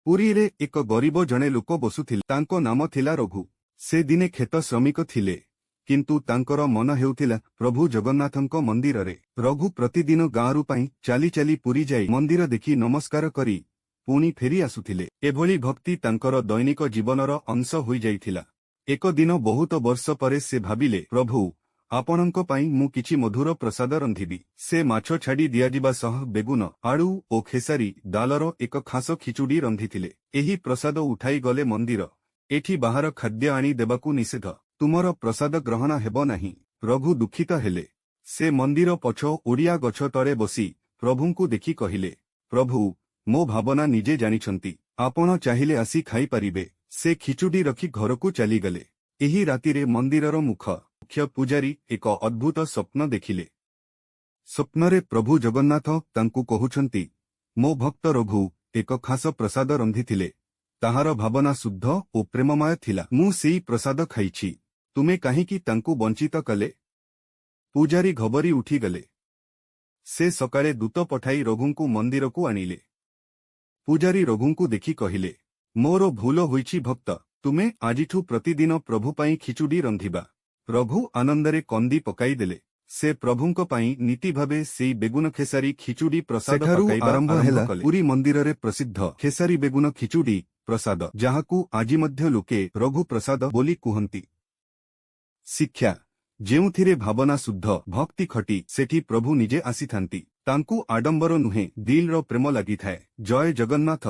ପୁରୀରେ ଏକ ଗରିବ ଜଣେ ଲୋକ ବସୁଥିଲେ। ତାଙ୍କ ନାମ ଥିଲା ରଘୁ। ସେ ଦିନେ କ୍ଷେତ ଶ୍ରମିକ ଥିଲେ, କିନ୍ତୁ ତାଙ୍କର ମନ ହେଉଥିଲା ପ୍ରଭୁ ଜଗନ୍ନାଥଙ୍କ ମନ୍ଦିରରେ। ରଘୁ ପ୍ରତିଦିନ ଗାଁରୁ ପାଇଁ ଚାଲି ଚାଲି ପୁରୀ ଯାଇ ମନ୍ଦିର ଦେଖି ନମସ୍କାର କରି ପୁଣି ଫେରି ଆସୁଥିଲେ। ଏଭଳି ଭକ୍ତି ତାଙ୍କର ଦୈନିକ ଜୀବନର ଅଂଶ ହୋଇଯାଇଥିଲା। ଏକ ଦିନ ବହୁତ ବର୍ଷ ପରେ ସେ ଭାବିଲେ, ପ୍ରଭୁ, ଆପଣଙ୍କ ପାଇଁ ମୁଁ କିଛି ମଧୁର ପ୍ରସାଦ ରନ୍ଧିବି। ସେ ମାଛ ଛାଡ଼ି ଦିଆଯିବା ସହ ବେଗୁନ, ଆଳୁ ଓ ଖେସାରୀ ଡାଲର ଏକ ଖାସ ଖିଚୁଡ଼ି ରନ୍ଧିଥିଲେ। ଏହି ପ୍ରସାଦ ଉଠାଇ ଗଲେ ମନ୍ଦିର। ଏଠି ବାହାର ଖାଦ୍ୟ ଆଣି ଦେବାକୁ ନିଷେଧ। ତୁମର ପ୍ରସାଦ ଗ୍ରହଣ ହେବ ନାହିଁ। ପ୍ରଭୁ ଦୁଃଖିତ ହେଲେ। ସେ ମନ୍ଦିର ପଛ ଓଡ଼ିଆ ଗଛ ତଳେ ବସି ପ୍ରଭୁଙ୍କୁ ଦେଖି କହିଲେ, ପ୍ରଭୁ, ମୋ ଭାବନା ନିଜେ ଜାଣିଛନ୍ତି। ଆପଣ ଚାହିଁଲେ ଆସି ଖାଇପାରିବେ। ସେ ଖିଚୁଡ଼ି ରଖି ଘରକୁ ଚାଲିଗଲେ। ଏହି ରାତିରେ ମନ୍ଦିରର ମୁଖ୍ୟ ପୂଜାରୀ ଏକ ଅଦ୍ଭୁତ ସ୍ୱପ୍ନ ଦେଖିଲେ। ସ୍ୱପ୍ନରେ ପ୍ରଭୁ ଜଗନ୍ନାଥ ତାଙ୍କୁ କହୁଛନ୍ତି, ମୋ ଭକ୍ତ ରଘୁ ଏକ ଖାସ ପ୍ରସାଦ ରନ୍ଧିଥିଲେ। ତାହାର ଭାବନା ଶୁଦ୍ଧ ଓ ପ୍ରେମମୟ ଥିଲା। ମୁଁ ସେଇ ପ୍ରସାଦ ଖାଇଛି। ତୁମେ କାହିଁକି ତାଙ୍କୁ ବଞ୍ଚିତ କଲେ? ପୂଜାରୀ ଘବରି ଉଠିଗଲେ। ସେ ସକାଳେ ଦୂତ ପଠାଇ ରଘୁଙ୍କୁ ମନ୍ଦିରକୁ ଆଣିଲେ। ପୂଜାରୀ ରଘୁଙ୍କୁ ଦେଖି କହିଲେ, ମୋର ଭୁଲ ହୋଇଛି ଭକ୍ତ। ତୁମେ ଆଜିଠୁ ପ୍ରତିଦିନ ପ୍ରଭୁ ପାଇଁ ଖିଚୁଡ଼ି ରନ୍ଧିବା। ରଘୁ ଆନନ୍ଦରେ କନ୍ଦି ପକାଇଦେଲେ। ସେ ପ୍ରଭୁଙ୍କ ପାଇଁ ନୀତି ଭାବେ ସେଇ ବେଗୁନ ଖେସାରୀ ଖିଚୁଡ଼ି ପ୍ରସାଦ ପକାଇବା ଆରମ୍ଭ କଲେ। ପୁରୀ ମନ୍ଦିରରେ ପ୍ରସିଦ୍ଧ ଖେସାରୀ ବେଗୁନ ଖିଚୁଡ଼ି ପ୍ରସାଦ, ଯାହାକୁ ଆଜି ମଧ୍ୟ ଲୋକେ ରଘୁ ପ୍ରସାଦ ବୋଲି କୁହନ୍ତି। ଶିକ୍ଷା, ଯେଉଁଥିରେ ଭାବନା ଶୁଦ୍ଧ, ଭକ୍ତି ଖଟି, ସେଠି ପ୍ରଭୁ ନିଜେ ଆସିଥାନ୍ତି। ତାଙ୍କୁ ଆଡମ୍ବର ନୁହେଁ, ଦିଲ୍ର ପ୍ରେମ ଲାଗିଥାଏ। ଜୟ ଜଗନ୍ନାଥ।